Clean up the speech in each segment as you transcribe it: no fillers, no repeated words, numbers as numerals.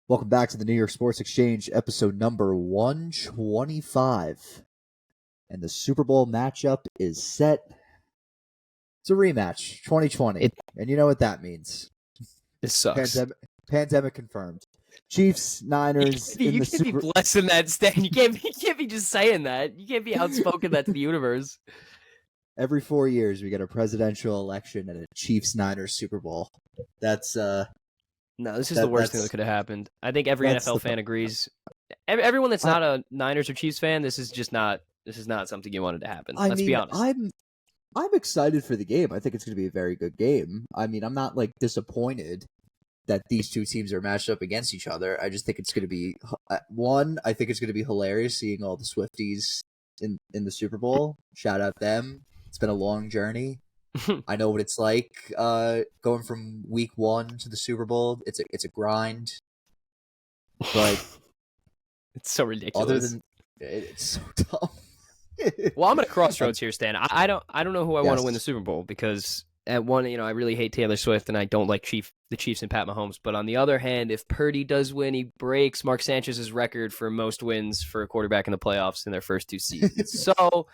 Welcome back to the New York Sports Exchange, episode number 125. And the Super Bowl matchup is set. It's a rematch, 2020. And you know what that means. It sucks. Pandemic confirmed. Chiefs, Niners. You can't be blessing that, Stan. You can't be just saying that. You can't be outspoken that to the universe. Every 4 years, we get a presidential election and a Chiefs-Niners Super Bowl. That's No, this is the worst thing that could have happened. I think every NFL fan agrees. Everyone that's not a Niners or Chiefs fan, this is not something you wanted to happen. Let's be honest. I'm excited for the game. I think it's going to be a very good game. I mean, I'm not disappointed that these two teams are matched up against each other. I just think it's going to be I think it's going to be hilarious seeing all the Swifties in the Super Bowl. Shout out them. It's been a long journey. I know what it's like going from week 1 to the Super Bowl. It's a grind, but it's so ridiculous. It's so dumb. Well, I'm at a crossroads here, Stan. I don't know who I want to win the Super Bowl because at one, I really hate Taylor Swift and I don't like the Chiefs and Pat Mahomes. But on the other hand, if Purdy does win, he breaks Mark Sanchez's record for most wins for a quarterback in the playoffs in their first 2 seasons. So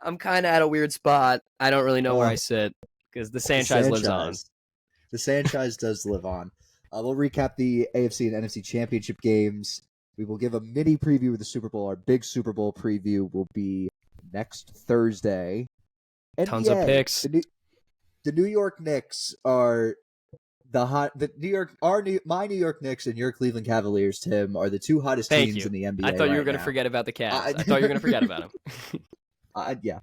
I'm kind of at a weird spot. I don't really know where I sit because the franchise lives on. The franchise does live on. We'll recap the AFC and NFC championship games. We will give a mini preview of the Super Bowl. Our big Super Bowl preview will be next Thursday. And tons of picks. The New York Knicks are my New York Knicks and your Cleveland Cavaliers, Tim, are the two hottest teams in the NBA. I thought you were going to forget about the Cavs. I thought you were going to forget about them. Yeah.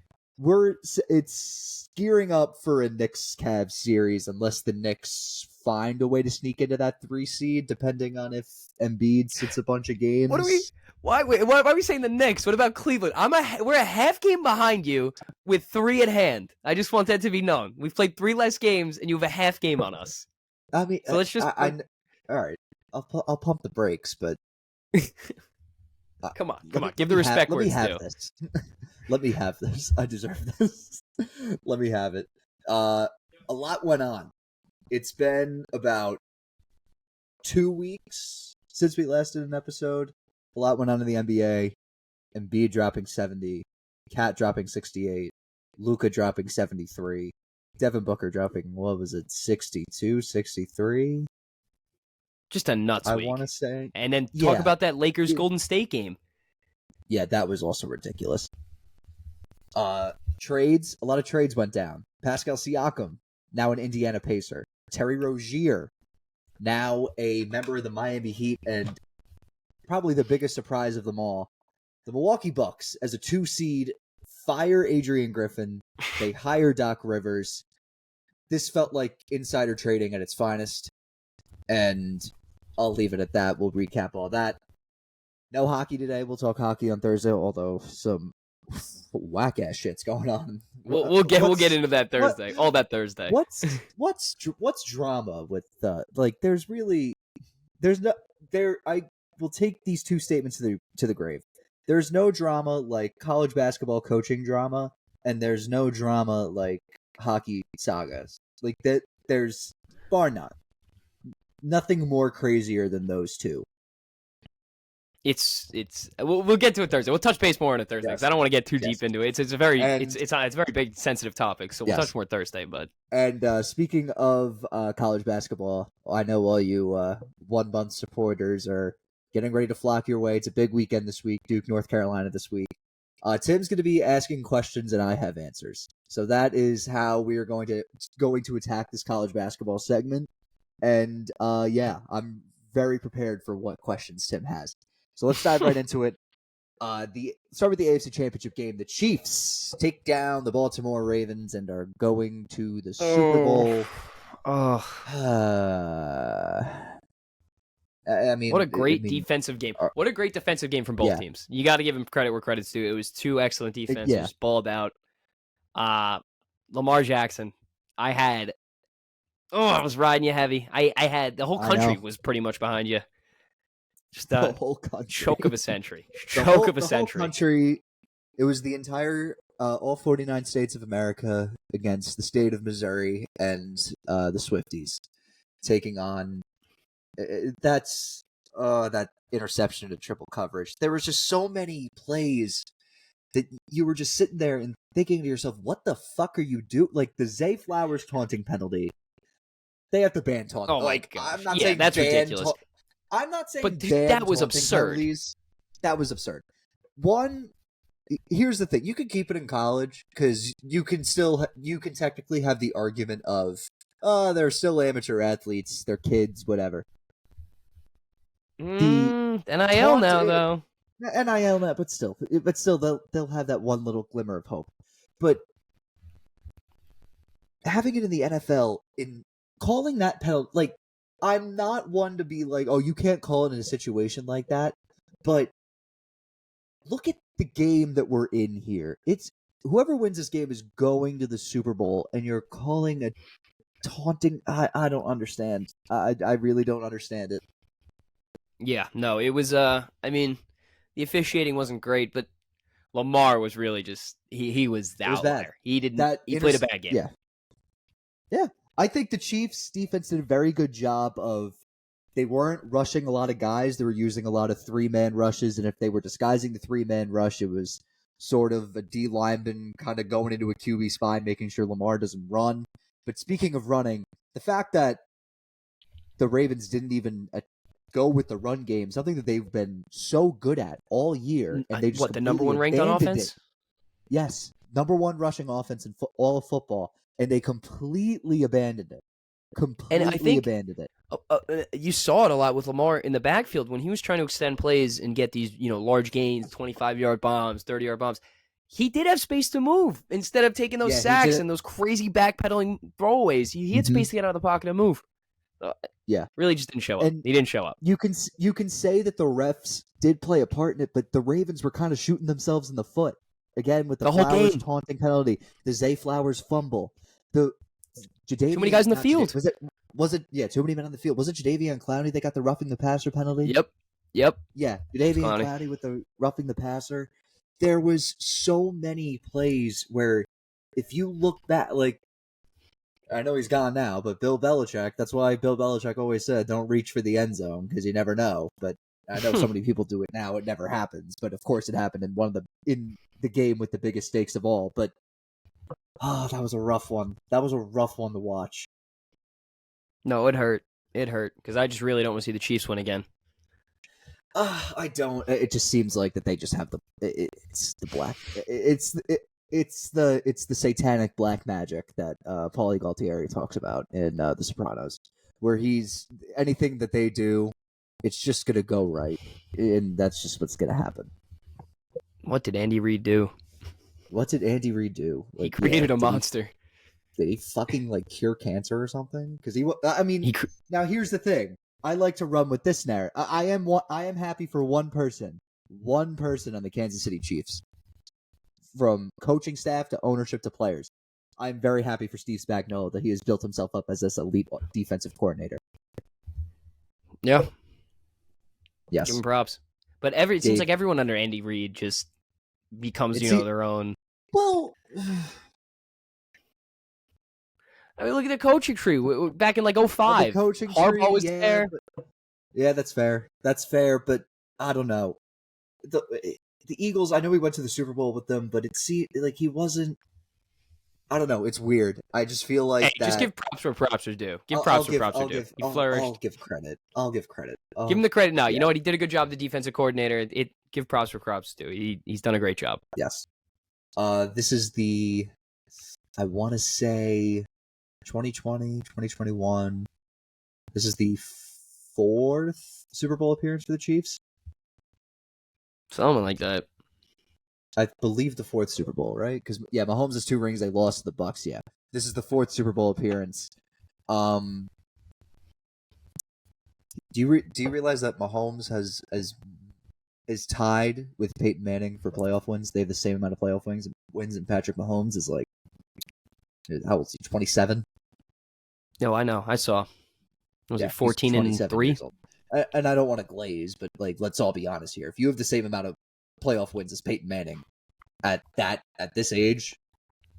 It's gearing up for a Knicks-Cavs series unless the Knicks find a way to sneak into that 3 seed, depending on if Embiid sits a bunch of games. Why are we saying the Knicks? What about Cleveland? We're a half game behind you with 3 at hand. I just want that to be known. We've played 3 less games, and you have a half game on us. I mean, so let's just. all right, I'll pump the brakes, but come on, give the respect where it's due. Let me have this. I deserve this. Let me have it. A lot went on. It's been about 2 weeks since we last did an episode. A lot went on in the NBA. Embiid dropping 70, Cat dropping 68, Luka dropping 73, Devin Booker dropping, 62, 63? Just a nuts week. I want to say. And then talk about that Lakers-Golden State game. Yeah, that was also ridiculous. Trades. A lot of trades went down. Pascal Siakam, now an Indiana Pacer. Terry Rozier, now a member of the Miami Heat, and probably the biggest surprise of them all, the Milwaukee Bucks as a 2 seed fire Adrian Griffin. They hire Doc Rivers. This felt like insider trading at its finest, and I'll leave it at that. We'll recap all that. No hockey today. We'll talk hockey on Thursday, although some whack ass shit's going on. We'll get into that Thursday. All that Thursday. What's drama with there's no there. I will take these 2 statements to the grave. There's no drama like college basketball coaching drama, and there's no drama like hockey sagas. Like that, there's bar none. Nothing more crazier than those 2. It's we'll get to it Thursday. We'll touch base more on it Thursday because I don't want to get too deep into it. It's a very big sensitive topic, so we'll touch more Thursday. But speaking of college basketball, I know all you 1 month supporters are getting ready to flock your way. It's a big weekend this week. Duke, North Carolina this week. Tim's going to be asking questions and I have answers. So that is how we are going to attack this college basketball segment. And I'm very prepared for what questions Tim has. So let's dive right into it. Start with the AFC Championship game. The Chiefs take down the Baltimore Ravens and are going to the Super Bowl. I mean, what a great defensive game! What a great defensive game from both teams. You got to give them credit where credit's due. It was 2 excellent defenses, balled out. Lamar Jackson, I was riding you heavy. I had the whole country was pretty much behind you. Just the whole country. Choke of a century. The whole country. It was the entire all 49 states of America against the state of Missouri and the Swifties taking on. That's that interception to triple coverage. There was just so many plays that you were just sitting there and thinking to yourself, what the fuck are you doing? Like the Zay Flowers taunting penalty, they have to ban taunting. Oh my like, gosh. I'm not Yeah, saying that's ban ridiculous. I'm not saying But ban that was taunting absurd. penalties. That was absurd. One, here's the thing: you can keep it in college because you can technically have the argument of, they're still amateur athletes, they're kids, whatever. NIL now though. NIL now, but still, they'll have that one little glimmer of hope. But having it in the NFL, in calling that penalty, like, I'm not one to be like, oh, you can't call it in a situation like that, but look at the game that we're in here. It's whoever wins this game is going to the Super Bowl, and you're calling a taunting. I don't understand. I really don't understand it. Yeah, no, it was. I mean, the officiating wasn't great, but Lamar was really just he was the outlier. He didn't. He played a bad game. Yeah. I think the Chiefs' defense did a very good job of. They weren't rushing a lot of guys. They were using a lot of 3-man rushes, and if they were disguising the 3-man rush, it was sort of a D lineman kind of going into a QB spy, making sure Lamar doesn't run. But speaking of running, the fact that the Ravens didn't even go with the run game, something that they've been so good at all year, and they just the number one ranked on offense? Yes, number one rushing offense in all of football, and they completely abandoned it. Abandoned it. You saw it a lot with Lamar in the backfield when he was trying to extend plays and get these, large gains, 25-yard bombs, 30-yard bombs. He did have space to move instead of taking those sacks and those crazy backpedaling throwaways. He had space to get out of the pocket and move. Really just didn't show up. He didn't show up. You can say that the refs did play a part in it, but the Ravens were kind of shooting themselves in the foot again with the whole Flowers game. Taunting penalty, the Zay Flowers fumble, the too many guys in the field. Was it too many men on the field? Was it Jadeveon Clowney that got the roughing the passer penalty? Yep. Yeah, Jadeveon Clowney with the roughing the passer. There was so many plays where, if you look back, like, I know he's gone now, but Bill Belichick, that's why Bill Belichick always said, don't reach for the end zone, because you never know. But I know so many people do it now, it never happens. But of course it happened in the game with the biggest stakes of all. But, that was a rough one. That was a rough one to watch. No, it hurt. It hurt, because I just really don't want to see the Chiefs win again. I don't. It just seems like that they just have it's the black. It's the satanic black magic that Paulie Gualtieri talks about in The Sopranos, where anything that they do, it's just gonna go right, and that's just what's gonna happen. What did Andy Reid do? What did Andy Reid do? He created a monster. Did he fucking cure cancer or something? Because now here's the thing. I like to run with this narrative. I am happy for one person on the Kansas City Chiefs, from coaching staff to ownership to players. I'm very happy for Steve Spagnuolo that he has built himself up as this elite defensive coordinator. Yeah. Yes. Give him props. But it seems like everyone under Andy Reid just becomes, their own. Well, I mean, look at the coaching tree back in 05. Harbaugh was there. Yeah, that's fair. But I don't know. The Eagles, I know we went to the Super Bowl with them, but it seemed like he wasn't. I don't know. It's weird. I just feel like just give props where props are due. Give props where props are due. He flourished. I'll give credit. Give him the credit now. Yeah. You know what? He did a good job. The defensive coordinator. Give props where props are due. He's done a great job. Yes. This is I want to say 2020, 2021. This is the 4th Super Bowl appearance for the Chiefs. Something like that. I believe the 4th Super Bowl, right? Because Mahomes has 2 rings. They lost to the Bucs. Yeah, this is the 4th Super Bowl appearance. Do you realize that Mahomes is tied with Peyton Manning for playoff wins? They have the same amount of playoff wins, and Patrick Mahomes is how old is he? 27. No, I know. I saw. Was it 14-3? And I don't want to glaze, but let's all be honest here. If you have the same amount of playoff wins as Peyton Manning at this age,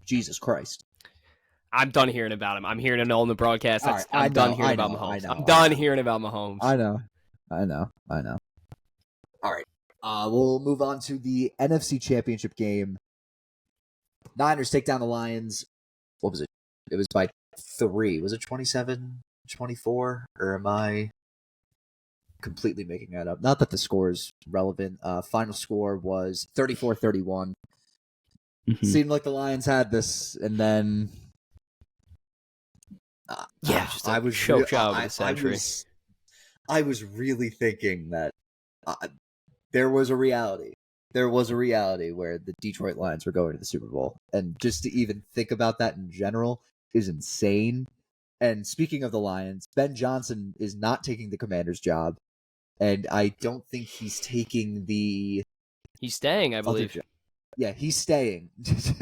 Jesus Christ. I'm done hearing about him. I'm hearing it all in the broadcast. I'm done hearing about Mahomes. I'm done hearing about Mahomes. I know. I know. All right. We'll move on to the NFC Championship game. Niners take down the Lions. What was it? It was by 3. Was it 27-24? Or am I completely making that up? Not that the score is relevant. Final score was 34-31. Mm-hmm. Seemed like the Lions had this, and then just a choke job of the century. I was really thinking that there was a reality. There was a reality where the Detroit Lions were going to the Super Bowl, and just to even think about that in general is insane. And speaking of the Lions, Ben Johnson is not taking the Commander's job, and I don't think he's taking the. He's staying, I believe. Yeah, he's staying,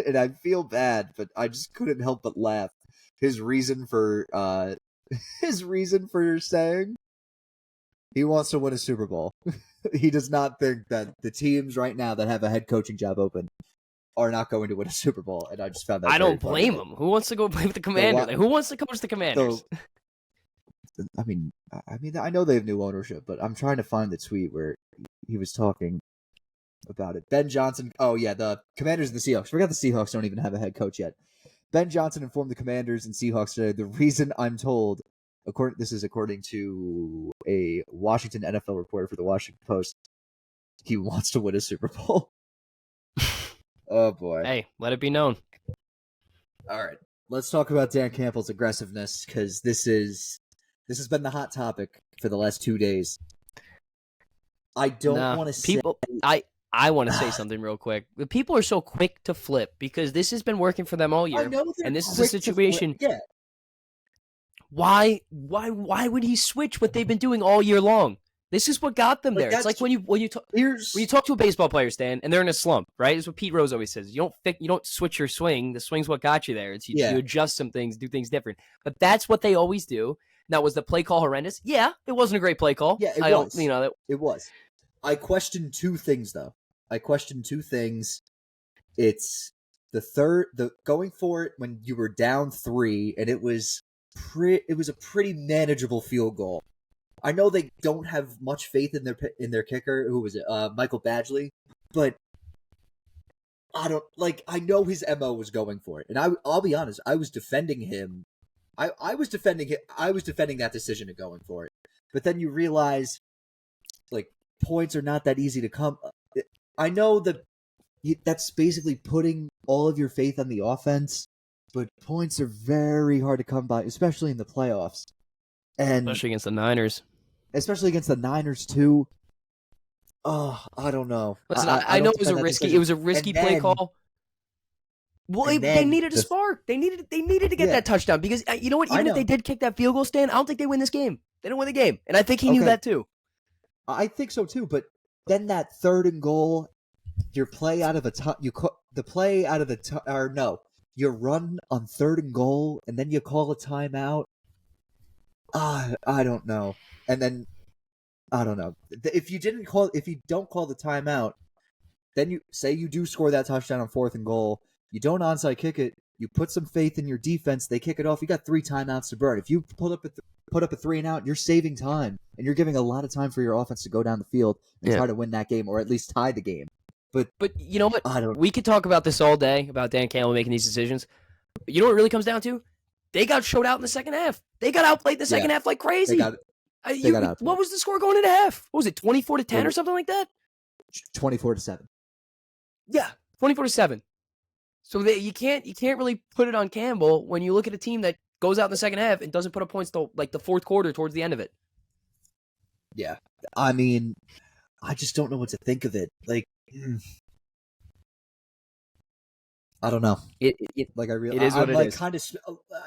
and I feel bad, but I just couldn't help but laugh. His reason for staying, he wants to win a Super Bowl. He does not think that the teams right now that have a head coaching job open are not going to win a Super Bowl, and I just found that. I don't blame him. Who wants to go play with the Commanders? Who wants to coach the Commanders? I mean, I know they have new ownership, but I'm trying to find the tweet where he was talking about it. Ben Johnson. Oh yeah, the Commanders and the Seahawks. Forgot the Seahawks don't even have a head coach yet. Ben Johnson informed the Commanders and Seahawks today. The reason I'm told, this is according to a Washington NFL reporter for the Washington Post, he wants to win a Super Bowl. Oh boy! Hey, let it be known. All right, let's talk about Dan Campbell's aggressiveness, because this has been the hot topic for the last 2 days. I don't want to say people. I want to say something real quick. The people are so quick to flip because this has been working for them all year, and this is a situation. Yeah. Why would he switch what they've been doing all year long? This is what got them there. It's like when you talk to a baseball player, Stan, and they're in a slump, right? It's what Pete Rose always says. You don't switch your swing. The swing's what got you there. It's you adjust some things, do things different. But that's what they always do. Now, was the play call horrendous? Yeah, it wasn't a great play call. Yeah, it was. I questioned 2 things though. It's the going for it when you were down 3, and it was a pretty manageable field goal. I know they don't have much faith in their kicker. Who was it? Michael Badgley. But I know his MO was going for it, and I'll be honest. I was defending him. I was defending that decision of going for it. But then you realize, points are not that easy to come. I know that that's basically putting all of your faith on the offense, but points are very hard to come by, especially in the playoffs. And especially against the Niners. Especially against the Niners too. Oh, I don't know. Listen, I know it was a risky play call. Well, they needed a spark. They needed to get that touchdown because you know what? Even if they did kick that field goal, Stan, I don't think they win this game. They don't win the game, and I think he knew that too. I think so too, but then that 3rd and goal, your play out of you run on 3rd and goal, and then you call a timeout. I don't know. And then I don't know. If you don't call the timeout, then you do score that touchdown on 4th and goal. You don't onside kick it. You put some faith in your defense. They kick it off. You got 3 timeouts to burn. If you put up a 3 and out, you're saving time, and you're giving a lot of time for your offense to go down the field and try to win that game, or at least tie the game. But you know what? We could talk about this all day about Dan Campbell making these decisions. But you know what it really comes down to? They got showed out in the second half. They got outplayed the second half like crazy. What was the score going into half? What was it, 24-10 or something like that? 24-7. Yeah, 24-7. So you can't really put it on Campbell when you look at a team that goes out in the second half and doesn't put up points till the 4th quarter towards the end of it. Yeah, I mean, I just don't know what to think of it. I don't know. It is what it is.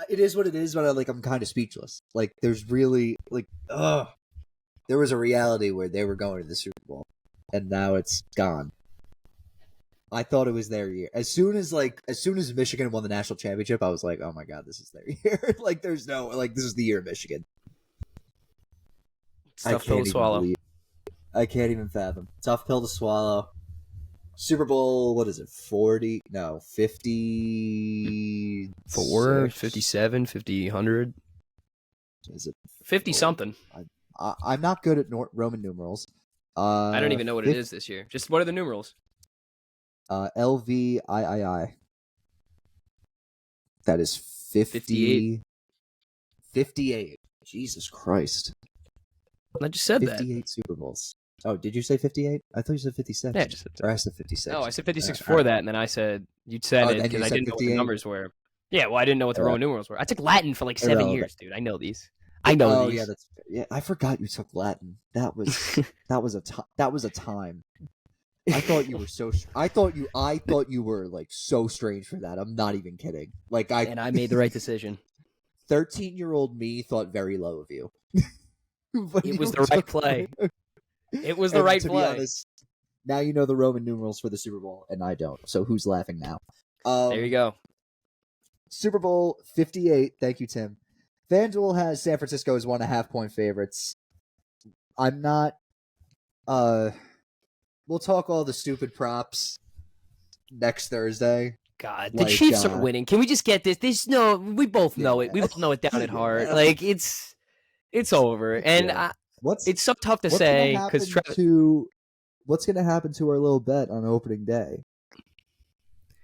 It is what it is, but I'm kind of speechless. There's really there was a reality where they were going to the Super Bowl, and now it's gone. I thought it was their year. As soon as Michigan won the national championship, I was like, oh my god, this is their year. There's no this is the year of Michigan. Tough pill to swallow. I can't even fathom. Tough pill to swallow. Super Bowl, what is it, 40? No, 50... 4, 57, 50, 100? Is it 50-something. I'm not good at Roman numerals. I don't even know what it is this year. Just what are the numerals? LVIII. That is 58. 58. Jesus Christ. I just said 58 Super Bowls. Oh, did you say 58? I thought you said 56. Yeah, I just said Or I said 56. No, I said 56 before that, and then I said you'd said it then you because I said didn't know what the 58? numbers were. Yeah, well, I didn't know what the Roman numerals were. I took Latin for like 7 Irrelevant. years, dude. I know these. I know these. Yeah, I forgot you took Latin. That was a time. I thought you were I thought you were like so strange for that. I'm not even kidding. Like and I made the right decision. 13-year-old me thought very low of you. It was the right play. It was the right play. To be honest, now you know the Roman numerals for the Super Bowl, and I don't. So who's laughing now? There you go. Super Bowl 58. Thank you, Tim. FanDuel has San Francisco as 1.5-point favorites. I'm not. We'll talk all the stupid props next Thursday. God, the Chiefs are winning. Can we just get this? We both know it. We both know it down at heart. Like it's over, and it's so tough to say because what's going to happen to our little bet on opening day?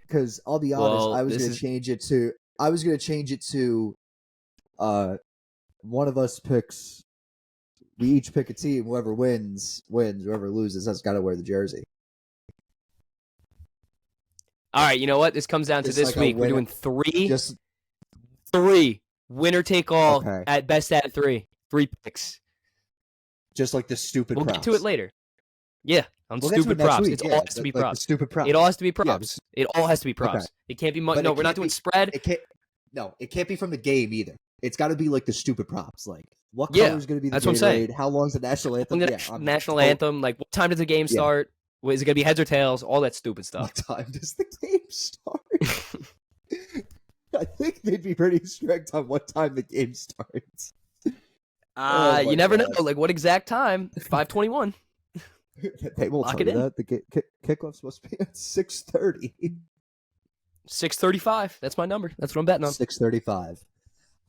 Because I'll be honest, I was going to change it to. One of us picks. We each pick a team. Whoever wins. Whoever loses has got to wear the jersey. All right, you know what? This comes down to this week. We're doing three winner take all at best at 3 picks. Just like the stupid. We'll props. Get to it later. Yeah, on stupid props. It all has to be props. Stupid props. It all has to be props. It all has to be props. It can't be much. No, we're not doing spread. It can't be from the game either. It's got to be like the stupid props. Like what color is going to be the that's what I'm saying. How long's the national anthem? National anthem. Like what time does the game start? Is it going to be heads or tails? All that stupid stuff. What time does the game start? I think they'd be pretty strict on what time the game starts. You never know. Like what exact time? 5:21. They won't tell you that. The kickoff's supposed to be at 6:30. 6:35. That's my number. That's what I'm betting on. 6:35.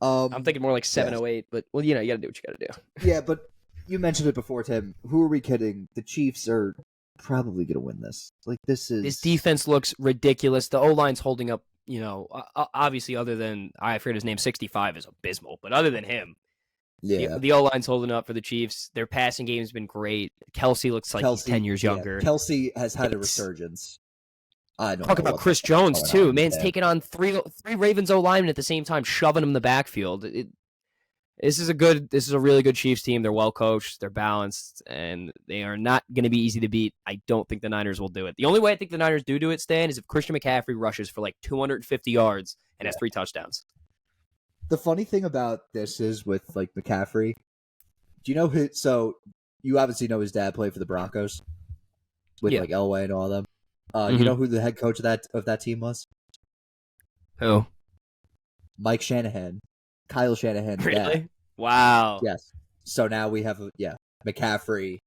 I'm thinking more like 7:08, but you got to do what you got to do. Yeah, but you mentioned it before, Tim. Who are we kidding? The Chiefs are probably going to win this. Like this defense looks ridiculous. The O-line's holding up. Obviously, other than I forget his name, 65 is abysmal. But other than him, the O-line's holding up for the Chiefs. Their passing game has been great. Kelsey looks like he's 10 years younger. Kelsey has had a resurgence. I don't talk about Chris Jones too. Man's taking on three Ravens O linemen at the same time, shoving them in the backfield. This is a really good Chiefs team. They're well coached, they're balanced, and they are not going to be easy to beat. I don't think the Niners will do it. The only way I think the Niners do it, Stan, is if Christian McCaffrey rushes for like 250 yards and has 3 touchdowns. The funny thing about this is with like McCaffrey, do you know who? So you obviously know his dad played for the Broncos with like Elway and all of them. You know who the head coach of that team was? Who? Mike Shanahan. Kyle Shanahan. Really? Dad. Wow. Yes. So now we have McCaffrey,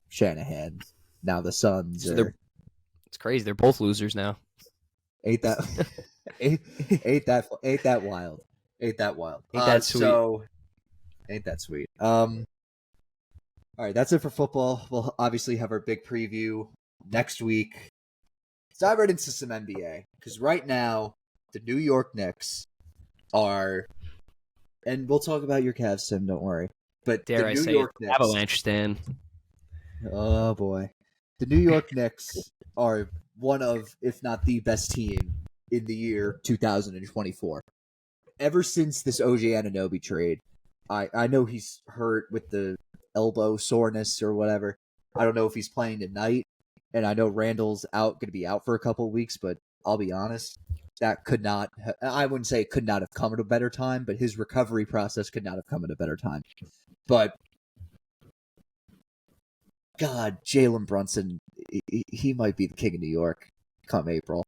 Shanahan. Now the Suns it's crazy. They're both losers now. Ain't that wild? Ain't that wild? Ain't that sweet? Ain't that sweet? All right, that's it for football. We'll obviously have our big preview next week. Let's dive right into some NBA because right now the New York Knicks are, and we'll talk about your Cavs, Tim. Don't worry. But dare I say York Knicks, Avalanche, Stan? Oh boy, the New York Knicks are one of, if not the best team in the year 2024. Ever since this OG Anunoby trade, I know he's hurt with the elbow soreness or whatever. I don't know if he's playing tonight, and I know Randall's going to be out for a couple of weeks, but I'll be honest, that I wouldn't say it could not have come at a better time, but his recovery process could not have come at a better time. But, God, Jalen Brunson, he might be the king of New York come April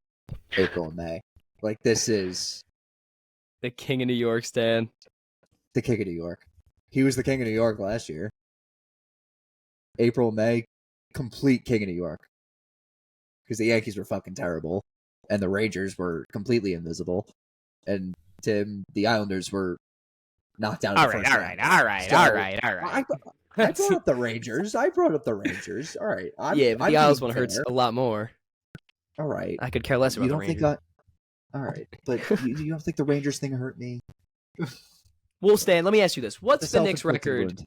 and May. Like, this is... The king of New York, Stan. The king of New York. He was the king of New York last year. April, May, complete king of New York. Because the Yankees were fucking terrible. And the Rangers were completely invisible. And Tim, the Islanders were knocked out of the first round. All right. I brought up the Rangers. All right. Yeah, but I'm the Isles being one hurts fair. a lot more. All right. I could care less about You the don't think Rangers. all right, but you don't think the Rangers thing hurt me? Well, Stan, let me ask you this: What's the Knicks self-inflicted record? wound.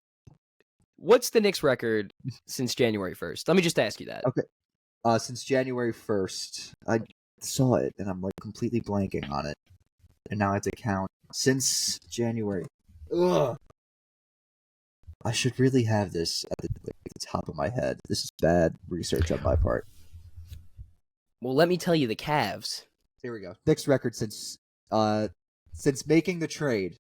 What's the Knicks record since January 1st? Let me just ask you that. Okay. Since January 1st, I saw it and I'm like completely blanking on it, and now I have to count since January. Ugh. I should really have this at the top of my head. This is bad research on my part. Well, let me tell you, the Cavs. Here we go. Knicks record since making the trade.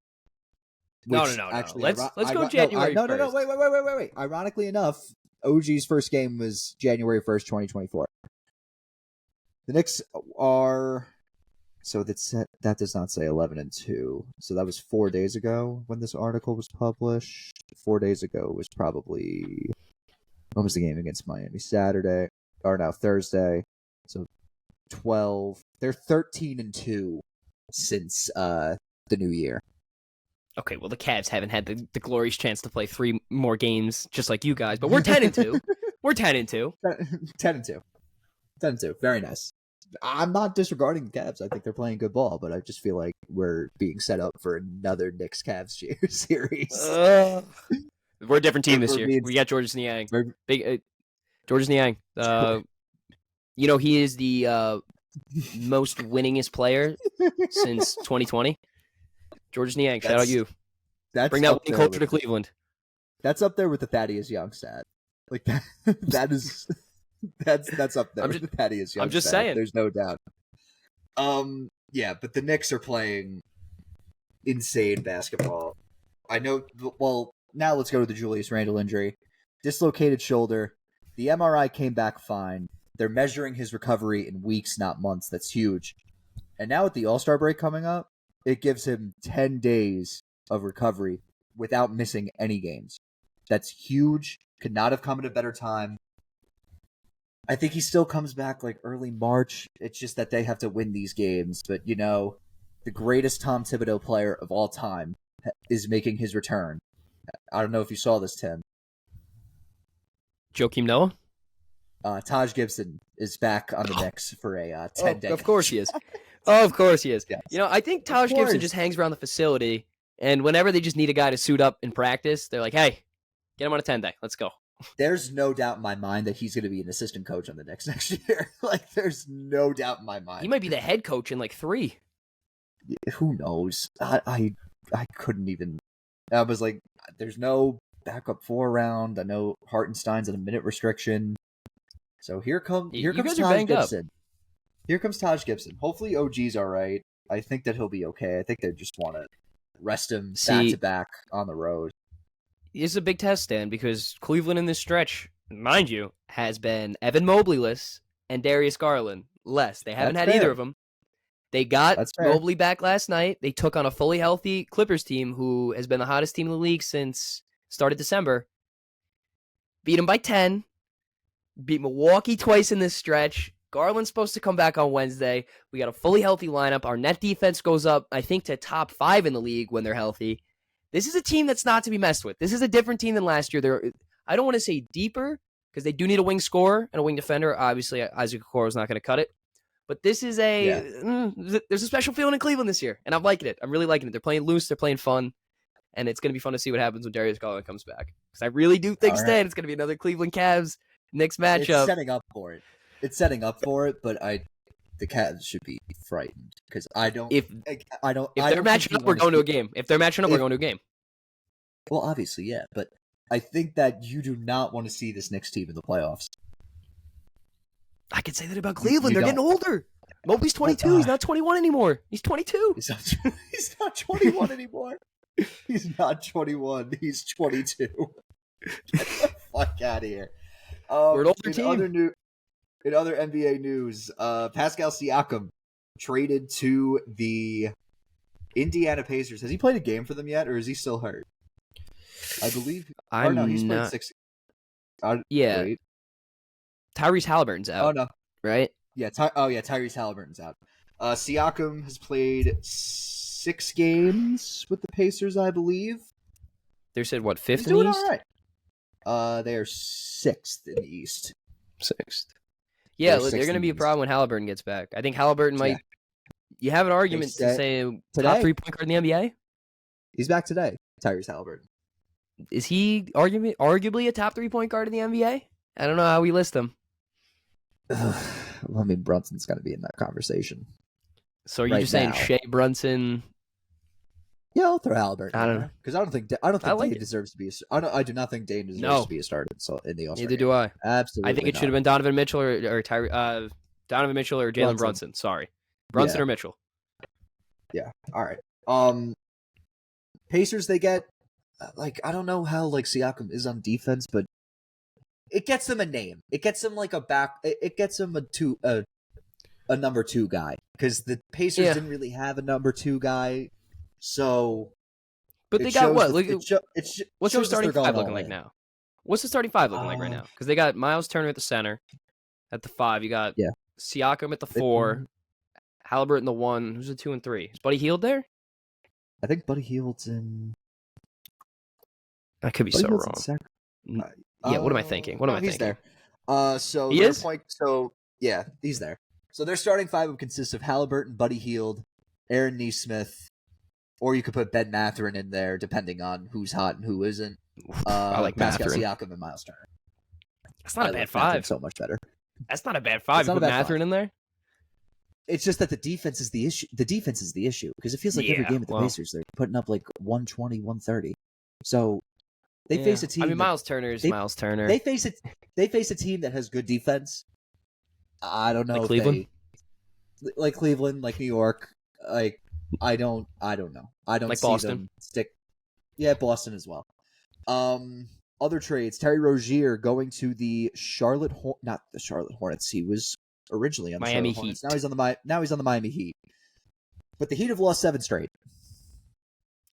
No. Actually, Let's go January 1st. No. Wait. Ironically enough, OG's first game was January 1st, 2024. The Knicks are that does not say 11-2. So that was 4 days ago when this article was published. 4 days ago was probably when was the game against Miami? Saturday or now Thursday. So 12. They're 13-2 since the new year. Okay, well, the Cavs haven't had the glorious chance to play 3 more games just like you guys, but we're 10-2. We're 10-2. 10-2. 10-2. Very nice. I'm not disregarding the Cavs. I think they're playing good ball, but I just feel like we're being set up for another Knicks-Cavs series. We're a different team this year. We got Georges Niang. Georges Niang. He is the most winningest player since 2020. Georges Niang, shout out you. Bring that winning culture to Cleveland. That's up there with the Thaddeus Young stat. Like that is that's up there with the Thaddeus Young. I'm just stat. saying. There's no doubt. Yeah, but the Knicks are playing insane basketball. I know. Well, now let's go to the Julius Randle injury. Dislocated shoulder. The MRI came back fine. They're measuring his recovery in weeks, not months. That's huge. And now with the All-Star break coming up, it gives him 10 days of recovery without missing any games. That's huge. Could not have come at a better time. I think he still comes back like early March. It's just that they have to win these games. But, the greatest Tom Thibodeau player of all time is making his return. I don't know if you saw this, Tim. Joakim Noah? Taj Gibson is back on the Knicks for a 10-day. Of course he is. Of course he is. Yes. I think Taj Gibson just hangs around the facility, and whenever they just need a guy to suit up in practice, they're like, hey, get him on a 10-day. Let's go. There's no doubt in my mind that he's going to be an assistant coach on the Knicks next year. There's no doubt in my mind. He might be the head coach in 3. Who knows? I couldn't even. I was like, there's no backup 4 round. I know Hartenstein's at a minute restriction. So here comes Taj Gibson. Here comes Taj Gibson. Hopefully OG's all right. I think that he'll be okay. I think they just want to rest him back to back on the road. It's a big test, Stan, because Cleveland in this stretch, mind you, has been Evan Mobley-less and Darius Garland-less. They haven't had either of them. They got Mobley back last night. They took on a fully healthy Clippers team who has been the hottest team in the league since start of December. Beat them by 10. Beat Milwaukee twice in this stretch. Garland's supposed to come back on Wednesday. We got a fully healthy lineup. Our net defense goes up, I think, to top 5 in the league when they're healthy. This is a team that's not to be messed with. This is a different team than last year. I don't want to say deeper, because they do need a wing scorer and a wing defender. Obviously, Isaac Okoro is not going to cut it. But this is there's a special feeling in Cleveland this year, and I'm liking it. I'm really liking it. They're playing loose. They're playing fun. And it's going to be fun to see what happens when Darius Garland comes back. Because I really do think, Stan, it's going to be another Cleveland Cavs Knicks matchup. It's setting up for it. But the Cavs should be frightened because I don't. If they're matching up, we're going to a game. If they're matching up, we're going to a game. Well, obviously, yeah, but I think that you do not want to see this Knicks team in the playoffs. I could say that about Cleveland. They're getting older. Mobley's 22. He's not 21 anywhere. He's 22. He's not 21 anymore. He's not 21. He's 22. Get the fuck out of here. We're an older team. In other NBA news, Pascal Siakam traded to the Indiana Pacers. Has he played a game for them yet, or is he still hurt? I believe. He's played 6. Yeah. Wait. Tyrese Halliburton's out. Oh no. Right? Yeah. Tyrese Halliburton's out. Siakam has played 6 games with the Pacers, I believe. They said what, 5th He's in the doing East? all right. They are 6th in the East. 6th. Yeah, They're they're 6th going to in be the a East. problem when Halliburton gets back. I think Halliburton Yeah. might. You have an argument to say top today. 3-point guard in the NBA. He's back today. Tyrese Halliburton. Is he arguably a top 3-point guard in the NBA? I don't know how we list him. Well, I mean, Brunson's got to be in that conversation. So are you Right just saying now. Shea Brunson? Yeah, I'll throw Halliburton. I don't in know. because I don't think like Dane it. deserves to be. I do not think Dane deserves No. to be a starter in the All-Star Neither game. do I. Absolutely, I think it should have been Donovan Mitchell or Donovan Mitchell or Jalen Brunson. Sorry, Brunson or Mitchell. Yeah. All right. Pacers. They get I don't know how Siakam is on defense, but it gets them a name. It gets them like a back. It gets them a number 2 guy because the Pacers didn't really have a number 2 guy. So, but they got what? What's their starting 5 looking like now? What's the starting 5 looking like right now? Because they got Miles Turner at the center, at the 5. You got Siakam at the 4, Halliburton the 1. Who's the 2 and 3? Is Buddy Hield there? I think Buddy Hield's in. I could be so wrong. Yeah, what am I thinking? What am I he's thinking? there. So he is. Yeah, he's there. So their starting 5 would consist of Halliburton, Buddy Hield, Aaron Nesmith, or you could put Ben Mathurin in there, depending on who's hot and who isn't. I like Pascal Mathurin. Siakam and Miles Turner. That's not a bad like 5. So much better. That's not a bad 5. You put Mathurin in there. It's just that the defense is the issue. The defense is the issue because it feels like every game at the Pacers they're putting up 120, 130. So they face a team. I mean, Miles Turner's Miles Turner. They face a team that has good defense. I don't know like Cleveland, like Cleveland, like New York. I don't know. I don't like see Boston. them stick. Yeah, Boston as well. Other trades: Terry Rozier going to the not the Charlotte Hornets. He was originally on the Miami Charlotte Heat. Hornets. Now he's on the Miami Heat. But the Heat have lost 7 straight.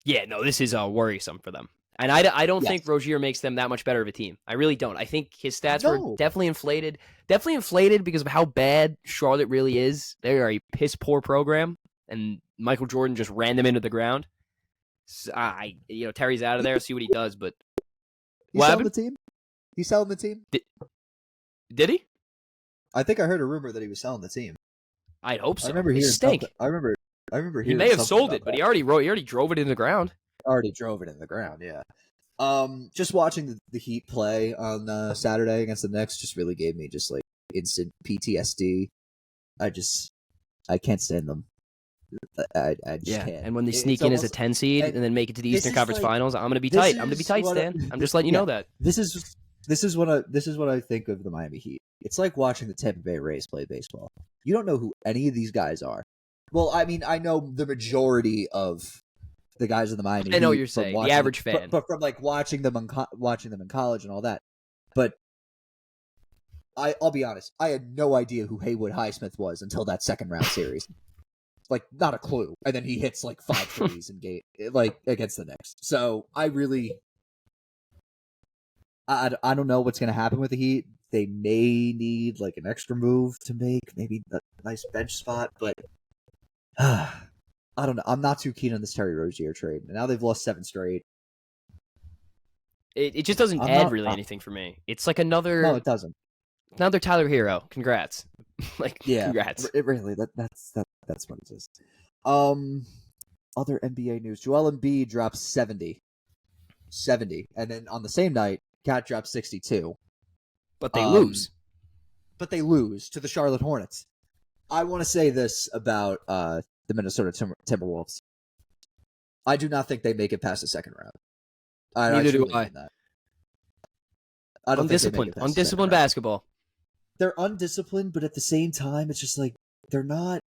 Yeah, no, this is worrisome for them. And I don't think Rozier makes them that much better of a team. I really don't. I think his stats were definitely inflated. Definitely inflated because of how bad Charlotte really is. They are a piss-poor program, and Michael Jordan just ran them into the ground. So Terry's out of there. See what he does, but He's selling the team? He's selling the team? Did he? I think I heard a rumor that he was selling the team. I hope so. I remember hearing something. I remember hearing he may have sold it, but he already drove it into the ground. Already drove it in the ground, yeah. Just watching the Heat play on Saturday against the Knicks just really gave me just instant PTSD. I can't stand them. I just can't. And when they sneak in as a 10 seed and then make it to the Eastern Conference Finals, I'm gonna be tight. I'm gonna be tight, Stan. I'm just letting you know that. This is what I think of the Miami Heat. It's like watching the Tampa Bay Rays play baseball. You don't know who any of these guys are. Well, I mean, I know the majority of the guys in the Miami Heat. I know what you're saying. The average fan. But from watching them in college and all that. But I'll be honest, I had no idea who Haywood Highsmith was until that second round series. Not a clue. And then he hits 5 threes in game against the Knicks. So I really I don't know what's gonna happen with the Heat. They may need an extra move to make, maybe a nice bench spot, but I don't know. I'm not too keen on this Terry Rozier trade. And now they've lost 7 straight. It just doesn't add anything for me. It's another. No, it doesn't. Another Tyler Hero. Congrats. Congrats. It really that's what it is. Other NBA news: Joel Embiid drops 70, and then on the same night, Cat drops 62. But they lose. But they lose to the Charlotte Hornets. I want to say this about the Minnesota Timberwolves. I do not think they make it past the second round. Neither do I. I don't undisciplined. Undisciplined basketball. They're undisciplined, but at the same time, it's just they're not.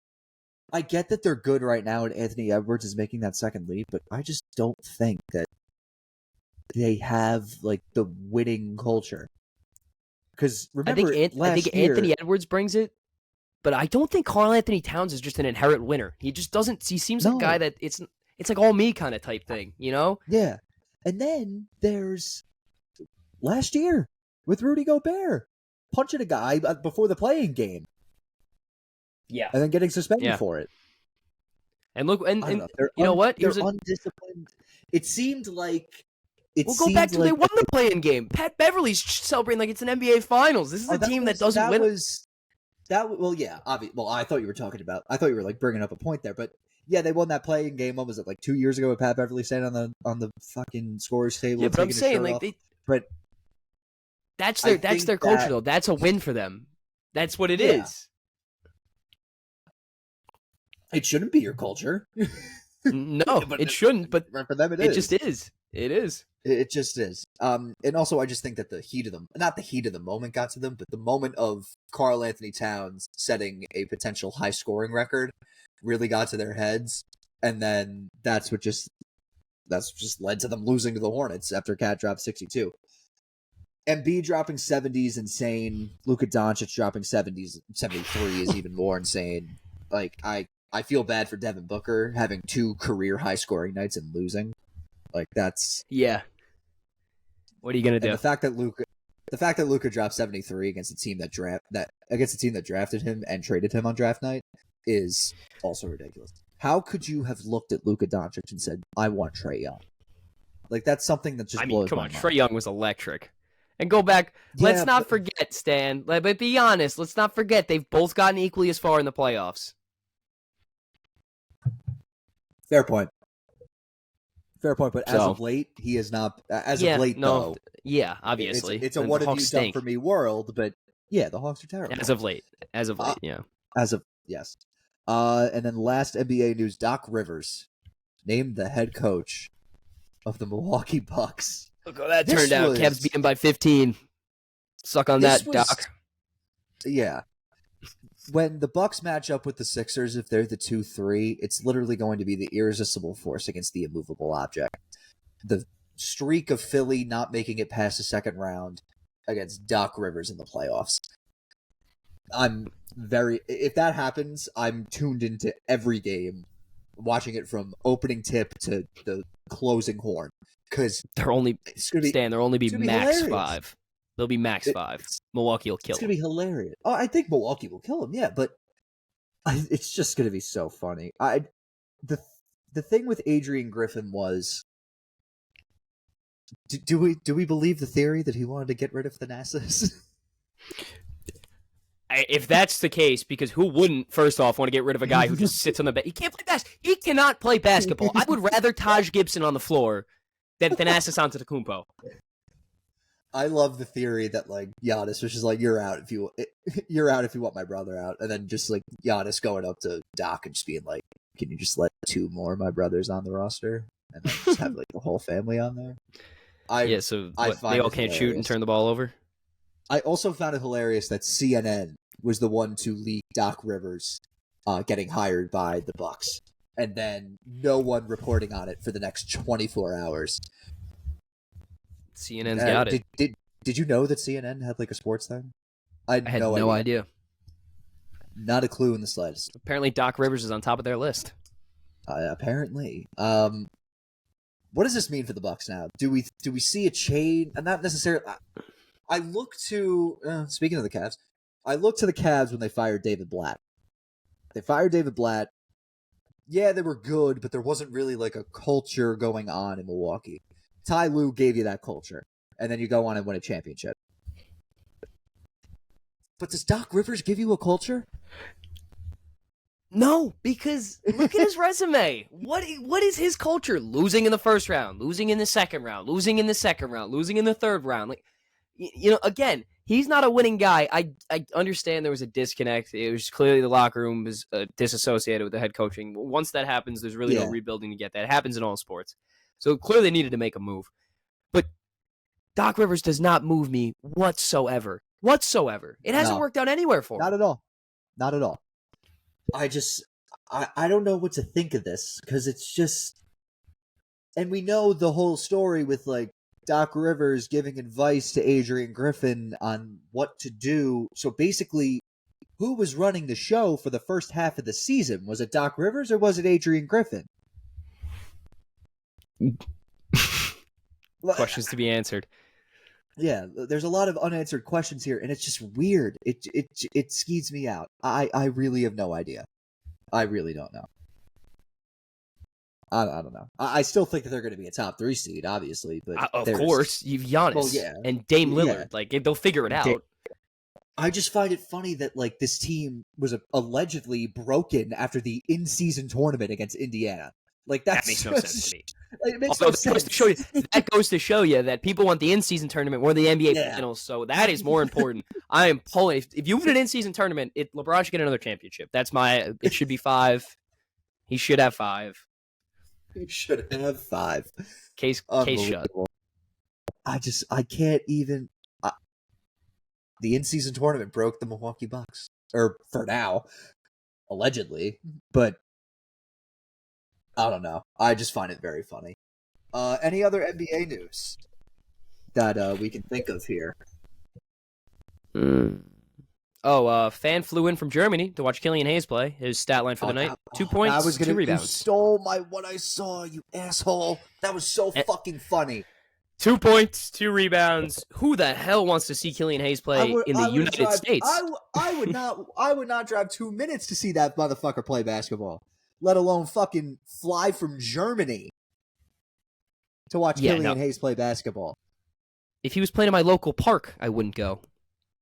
I get that they're good right now, and Anthony Edwards is making that second leap, but I just don't think that they have the winning culture. Because remember, I think Anthony Edwards brings it, but I don't think Karl Anthony Towns is just an inherent winner. He just doesn't. He seems like a guy that it's all me kind of type thing, you know? Yeah. And then there's last year with Rudy Gobert punching a guy before the playing game. Yeah. And then getting suspended for it. And look, and you know what? They're undisciplined. It seemed like We'll go back to they won the play-in game. Pat Beverly's celebrating like it's an NBA Finals. This is a team that doesn't win. Well, yeah. Well, I thought you were like bringing up a point there, but yeah, they won that play-in game. What was it, like 2 years ago with Pat Beverly standing on the fucking scores table? Yeah, but I'm saying like that's their culture though. That's a win for them. That's what it is. It shouldn't be your culture. No, it shouldn't. But for them, it just is. It is. It just is. And also, I just think that not the heat of the moment got to them, but the moment of Karl Anthony Towns setting a potential high scoring record really got to their heads, and then that's just led to them losing to the Hornets after Cat dropped 62. Embiid dropping 70 is insane. Luka Doncic dropping 70s, 73 is even more insane. Like I feel bad for Devin Booker having 2 career high scoring nights and losing. Like that's What are you gonna do? The fact that Luka dropped 73 against a team that drafted him and traded him on draft night is also ridiculous. How could you have looked at Luka Doncic and said, "I want Trae Young"? Like that's something that just blows my mind. Trae Young was electric. And go back. Let's not forget, Stan. But be honest. Let's not forget they've both gotten equally as far in the playoffs. Fair point. But as of late, he is not. Though, yeah, obviously, it's a "what have you done for me" world. But yeah, the Hawks are terrible. As of late, yeah. Yes. And then last NBA news: Doc Rivers named the head coach of the Milwaukee Bucks. Look how that turned out. Cavs beat him by 15. Suck on that, Doc. Yeah. When the Bucks match up with the Sixers, if they're the 2-3, it's literally going to be the irresistible force against the immovable object. The streak of Philly not making it past the second round against Doc Rivers in the playoffs. If that happens, I'm tuned into every game, watching it from opening tip to the closing horn. Because they'll only be max 5. They'll be max 5. Milwaukee will kill him. It's going to be hilarious. Oh, I think Milwaukee will kill him, yeah, but it's just going to be so funny. The thing with Adrian Griffin was, do we believe the theory that he wanted to get rid of Thanasis? If that's the case, because who wouldn't, first off, want to get rid of a guy who just sits on the bench? He can't play basketball. He cannot play basketball. I would rather Taj Gibson on the floor than Thanasis Antetokounmpo. I love the theory that like Giannis was just like, you're out if you want my brother out, and then just like Giannis going up to Doc and just being like, can you just let 2 more of my brothers on the roster and then just have like the whole family on there? They all can't shoot and turn the ball over. I also found it hilarious that CNN was the one to leak Doc Rivers getting hired by the Bucks, and then no one reporting on it for the next 24 hours. CNN's got it. Did you know that CNN had like a sports thing? I had no idea. Not a clue in the slightest. Apparently, Doc Rivers is on top of their list. Apparently. What does this mean for the Bucks now? Do we see a change? Not necessarily. I look to speaking of the Cavs, I look to the Cavs when they fired David Blatt. They fired David Blatt. Yeah, they were good, but there wasn't really like a culture going on in Milwaukee. Ty Lue gave you that culture, and then you go on and win a championship. But does Doc Rivers give you a culture? No, because look at his resume. What is his culture? Losing in the first round, losing in the second round, losing in the second round, losing in the third round. Like, again, he's not a winning guy. I understand there was a disconnect. It was clearly the locker room was disassociated with the head coaching. Once that happens, there's really no rebuilding to get that. It happens in all sports. So clearly they needed to make a move. But Doc Rivers does not move me whatsoever. It hasn't worked out anywhere for him. Not at all. I don't know what to think of this, because it's just, and we know the whole story with like Doc Rivers giving advice to Adrian Griffin on what to do. So basically, who was running the show for the first half of the season? Was it Doc Rivers or was it Adrian Griffin? Questions to be answered. Yeah, there's a lot of unanswered questions here, and it's just weird. It skeeves me out. I really have no idea. I really don't know. I don't know. I still think that they're going to be a top 3 seed, obviously, but Of course, you've Giannis Well, yeah. and Dame Lillard. Yeah. Like they'll figure it out. I just find it funny that like this team was allegedly broken after the in-season tournament against Indiana. Like That makes no sense to me. Like, it makes Although no sense. That goes to show you that people want the in-season tournament more than the NBA Yeah. finals. So that is more important. I am pulling. If you win an in-season tournament, LeBron should get another championship. That's my. It should be 5. He should have 5. He should have 5. Case shut. I can't even. The in-season tournament broke the Milwaukee Bucks, or for now, allegedly. But I don't know. I just find it very funny. Any other NBA news that we can think of here? Oh, fan flew in from Germany to watch Killian Hayes play. His stat line for the night: 2 points, 2 rebounds. You stole what I saw, you asshole. That was so fucking funny. 2 points, 2 rebounds. Who the hell wants to see Killian Hayes play in the United States? I would not drive 2 minutes to see that motherfucker play basketball, let alone fucking fly from Germany to watch Killian Hayes play basketball. If he was playing in my local park, I wouldn't go.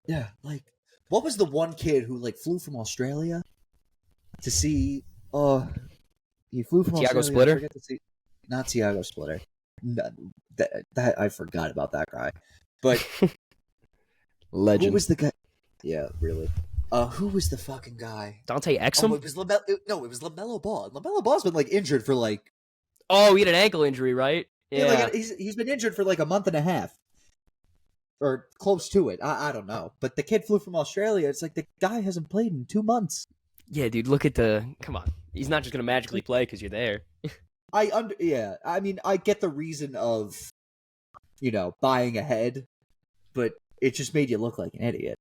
Yeah, like, what was the one kid who like flew from Australia to see? He flew from Tiago Australia. Splitter? Not Tiago Splitter. No, that I forgot about that guy. But legend. Who was the guy? Yeah, really. Who was the fucking guy? Dante Exum? It was it was LaMelo Ball. LaMelo Ball's been like injured for like. Oh, he had an ankle injury, right? Yeah, like, he's been injured for like a month and a half, or close to it. I don't know, but the kid flew from Australia. It's like the guy hasn't played in 2 months. Yeah, dude. Look at come on. He's not just gonna magically play because you're there. I mean, I get the reason of, buying ahead, but it just made you look like an idiot.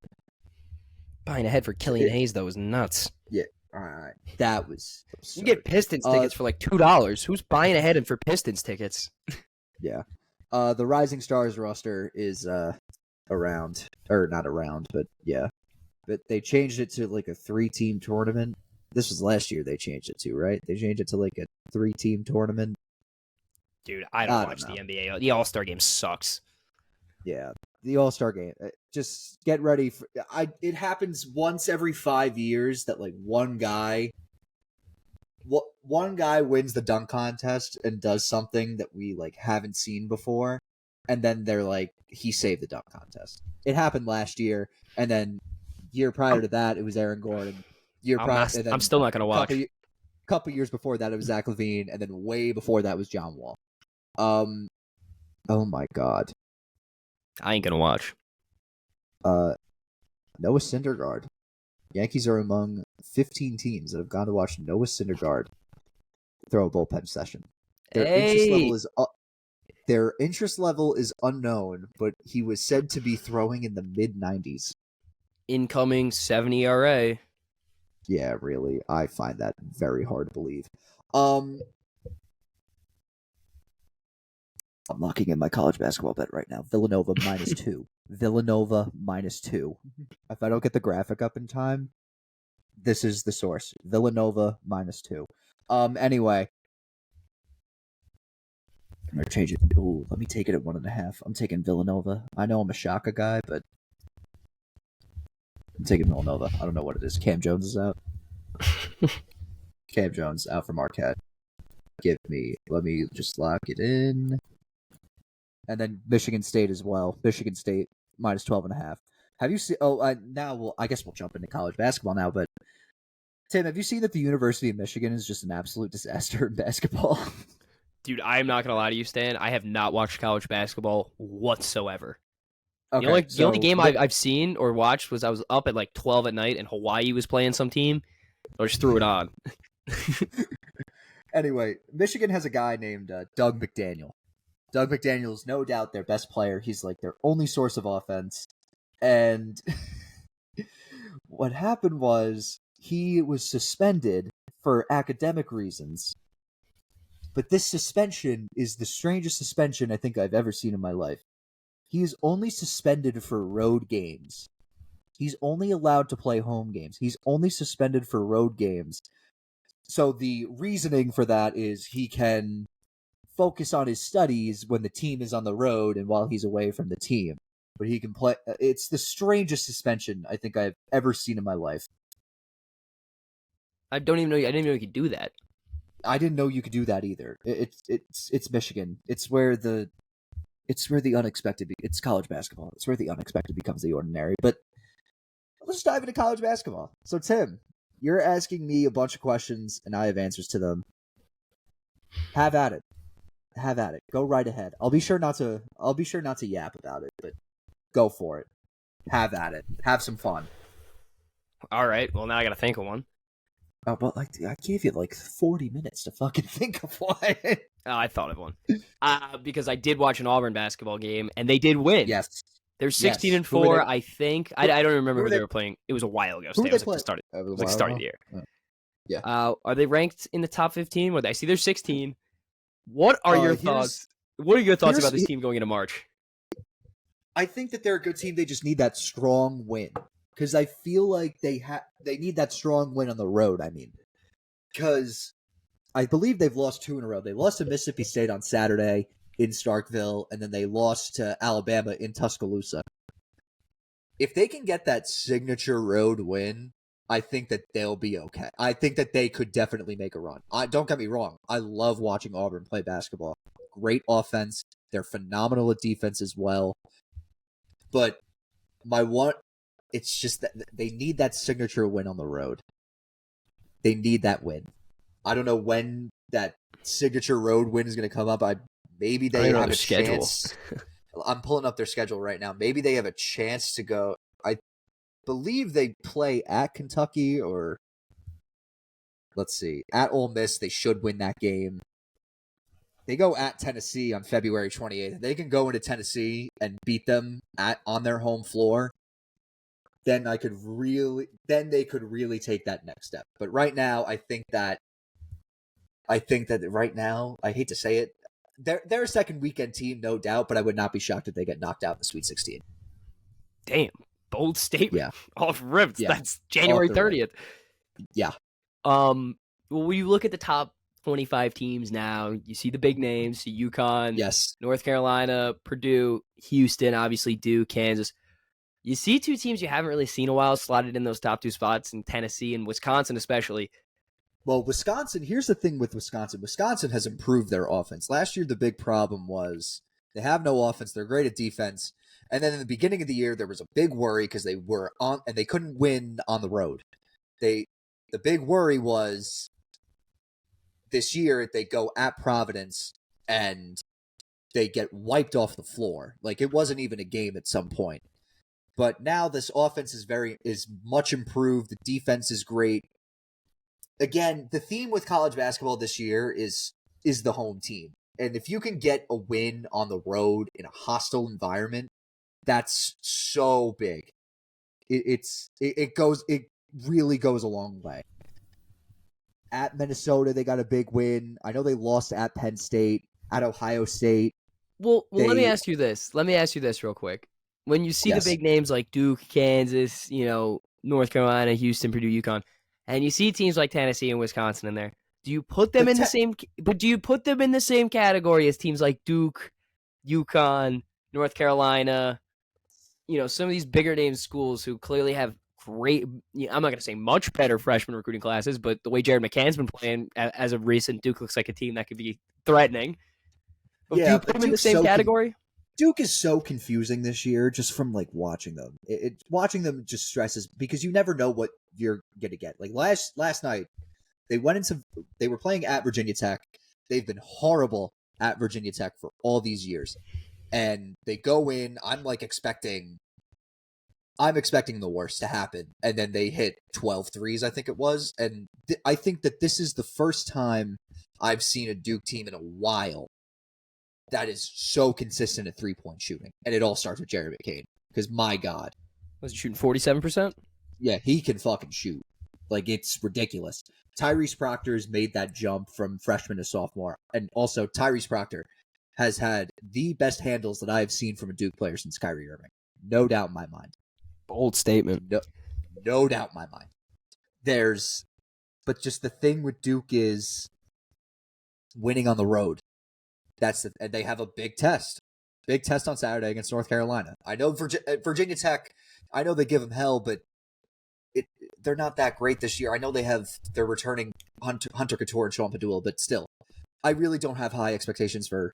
Buying ahead for Killian Hayes though is nuts. Yeah, all right, that was absurd. You get Pistons tickets for like $2. Who's buying ahead for Pistons tickets? Yeah, the Rising Stars roster is around, or not around, but yeah, but they changed it to like a 3-team tournament. This was last year they changed it to, right? They changed it to like a 3-team tournament. Dude, I don't watch the NBA. The All-Star game sucks. Yeah, the All-Star game. Just get ready for it happens once every 5 years that like one guy wins the dunk contest and does something that we like haven't seen before, and then they're like, he saved the dunk contest. It happened last year, and then year prior to that it was Aaron Gordon. I'm still not gonna watch. Couple years before that, it was Zach LaVine, and then way before that was John Wall. Oh my god, I ain't gonna watch. Noah Syndergaard. Yankees are among 15 teams that have gone to watch Noah Syndergaard throw a bullpen session. Their interest level is unknown, but he was said to be throwing in the mid-90s. Incoming 70 ERA. Yeah, really. I find that very hard to believe. I'm locking in my college basketball bet right now. Villanova -2. Villanova -2. If I don't get the graphic up in time, this is the source. Villanova -2. Anyway. I'm going to change it. Ooh, let me take it at 1.5. I'm taking Villanova. I know I'm a Shaka guy, but I'm taking Villanova. I don't know what it is. Cam Jones is out. Cam Jones out for Marquette. Let me just lock it in. And then Michigan State as well. Michigan State -12.5. Have you seen? I guess we'll jump into college basketball now. But Tim, have you seen that the University of Michigan is just an absolute disaster in basketball? Dude, I'm not gonna lie to you, Stan. I have not watched college basketball whatsoever. Okay, the only game I've seen or watched was I was up at like 12 at night and Hawaii was playing some team. I just threw it on. Anyway, Michigan has a guy named Doug McDaniel. Doug McDaniel is no doubt their best player. He's like their only source of offense. And what happened was he was suspended for academic reasons. But this suspension is the strangest suspension I think I've ever seen in my life. He is only suspended for road games. He's only allowed to play home games. He's only suspended for road games. So the reasoning for that is he can focus on his studies when the team is on the road and while he's away from the team. But he can play. It's the strangest suspension I think I've ever seen in my life. I didn't even know you could do that. I didn't know you could do that either. It's Michigan. It's where the unexpected. It's college basketball. It's where the unexpected becomes the ordinary. But let's dive into college basketball. So Tim, you're asking me a bunch of questions, and I have answers to them. Have at it. Have at it. Go right ahead. I'll be sure not to yap about it, but go for it. Have at it. Have some fun. All right. Well, now I got to think of one. Oh, but I gave you 40 minutes to fucking think of one. Oh, I thought of one. Because I did watch an Auburn basketball game, and they did win. Yes. They're 16-4, I think. I don't remember who they were playing. It was a while ago. It was like the start of the year. Yeah. Are they ranked in the top 15? I see they're 16. What are your thoughts? What are your thoughts about this team going into March? I think that they're a good team. They just need that strong win. Because I feel like they need that strong win on the road, I mean. Because I believe they've lost 2 in a row. They lost to Mississippi State on Saturday in Starkville, and then they lost to Alabama in Tuscaloosa. If they can get that signature road win, I think that they'll be okay. I think that they could definitely make a run. Don't get me wrong. I love watching Auburn play basketball. Great offense. They're phenomenal at defense as well. But it's just that they need that signature win on the road. They need that win. I don't know when that signature road win is going to come up. Maybe they have a chance. I'm pulling up their schedule right now. Maybe they have a chance to go. I believe they play at Kentucky or let's see, at Ole Miss. They should win that game. They go at Tennessee on February 28th. They can go into Tennessee and beat them on their home floor. Then they could really take that next step. But right now, I think that right now, I hate to say it, they're a second weekend team, no doubt, but I would not be shocked if they get knocked out in the Sweet 16. Damn. Bold statement. Yeah. Off rips. Yeah. That's January 30th. Yeah. Well, when you look at the top 25 teams now, you see the big names, see UConn, yes, North Carolina, Purdue, Houston, obviously Duke, Kansas. You see 2 teams you haven't really seen a while slotted in those top 2 spots in Tennessee and Wisconsin especially. Well, Wisconsin, here's the thing with Wisconsin. Wisconsin has improved their offense. Last year, the big problem was they have no offense. They're great at defense. And then in the beginning of the year, there was a big worry because they were on and they couldn't win on the road. The big worry was this year they go at Providence and they get wiped off the floor. Like it wasn't even a game at some point. But now this offense is much improved. The defense is great. Again, the theme with college basketball this year is the home team. And if you can get a win on the road in a hostile environment, that's so big. It really goes a long way. At Minnesota, they got a big win. I know they lost at Penn State, at Ohio State. Well, let me ask you this. Let me ask you this real quick. When you see the big names like Duke, Kansas, North Carolina, Houston, Purdue, UConn, and you see teams like Tennessee and Wisconsin in there, do you put them in the same category as teams like Duke, UConn, North Carolina, some of these bigger name schools who clearly have great, I'm not going to say much better freshman recruiting classes, but the way Jared McCann's been playing as of recent, Duke looks like a team that could be threatening. Do you put them in the same category? Duke is so confusing this year just from watching them. Watching them just stresses because you never know what you're going to get. Like last night, they were playing at Virginia Tech. They've been horrible at Virginia Tech for all these years. And they go in, I'm expecting the worst to happen. And then they hit 12 threes, I think it was. And I think that this is the first time I've seen a Duke team in a while that is so consistent at three-point shooting. And it all starts with Jared McCain. Because, my God. Was he shooting 47%? Yeah, he can fucking shoot. It's ridiculous. Tyrese Proctor has made that jump from freshman to sophomore. And also, Tyrese Proctor has had the best handles that I have seen from a Duke player since Kyrie Irving. No doubt in my mind. Bold statement. No doubt in my mind. but just the thing with Duke is winning on the road. And they have a big test on Saturday against North Carolina. I know Virginia Tech. I know they give them hell, but they're not that great this year. I know they're returning Hunter Couture and Sean Padula, but still, I really don't have high expectations for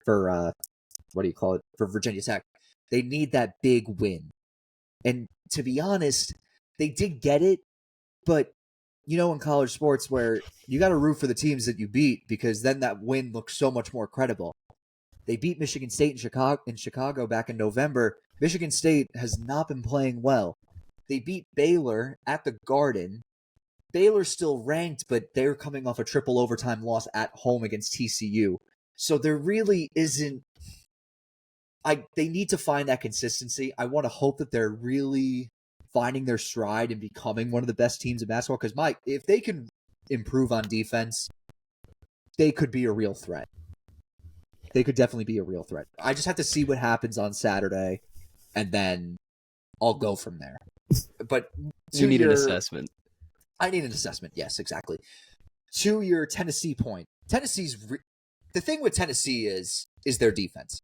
what do you call it, for Virginia Tech. They need that big win, and to be honest, they did get it, but in college sports where you got to root for the teams that you beat because then that win looks so much more credible. They beat Michigan State in Chicago back in November. Michigan State has not been playing well. They beat Baylor at the Garden. Baylor's still ranked, but they're coming off a triple overtime loss at home against TCU. So there really isn't. They need to find that consistency. I want to hope that they're really finding their stride and becoming one of the best teams in basketball. Because Mike, if they can improve on defense, they could be a real threat. They could definitely be a real threat. I just have to see what happens on Saturday, and then I'll go from there. But you need an assessment. I need an assessment. Yes, exactly. To your Tennessee point, the thing with Tennessee is their defense.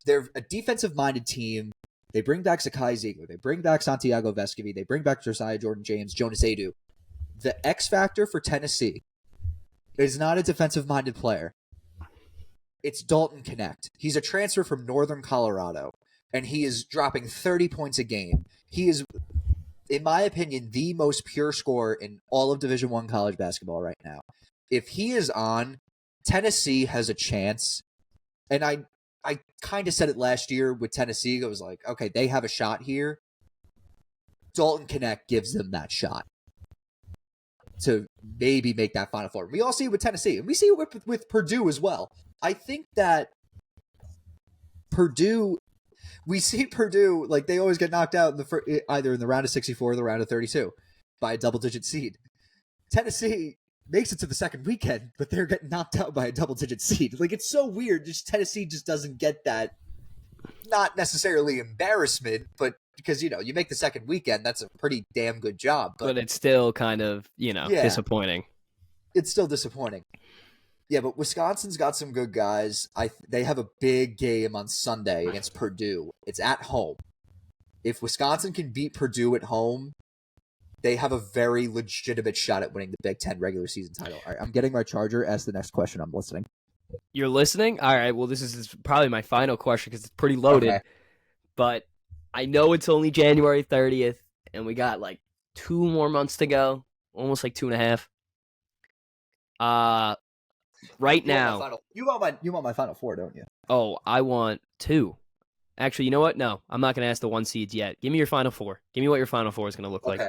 They're a defensive-minded team. They bring back Zakai Ziegler. They bring back Santiago Vescovi. They bring back Josiah Jordan-James, Jonas Adu. The X factor for Tennessee is not a defensive-minded player. It's Dalton Knecht. He's a transfer from Northern Colorado, and he is dropping 30 points a game. He is, in my opinion, the most pure scorer in all of Division I college basketball right now. If he is on, Tennessee has a chance. And I kind of said it last year with Tennessee. I was like, okay, they have a shot here. Dalton Knecht gives them that shot to maybe make that Final Four. We all see it with Tennessee, and we see it with Purdue as well. I think that we see Purdue, like they always get knocked out either in the round of 64 or the round of 32 by a double-digit seed. Tennessee makes it to the second weekend, but they're getting knocked out by a double-digit seed. Like, it's so weird. Just Tennessee just doesn't get that, not necessarily embarrassment, but because, you make the second weekend, that's a pretty damn good job. But it's still kind of, disappointing. It's still disappointing. Yeah, but Wisconsin's got some good guys. They have a big game on Sunday against Purdue. It's at home. If Wisconsin can beat Purdue at home, they have a very legitimate shot at winning the Big Ten regular season title. All right, I'm getting my charger. Ask the next question. I'm listening. You're listening? All right, well, this is probably my final question because it's pretty loaded. Okay. But I know it's only January 30th, and we got like 2 more months to go. Almost like 2.5. Right now. You want my Final Four, don't you? Oh, I want 2. Actually, you know what? No, I'm not going to ask the 1 seeds yet. Give me your Final Four. Give me what your Final Four is going to look like.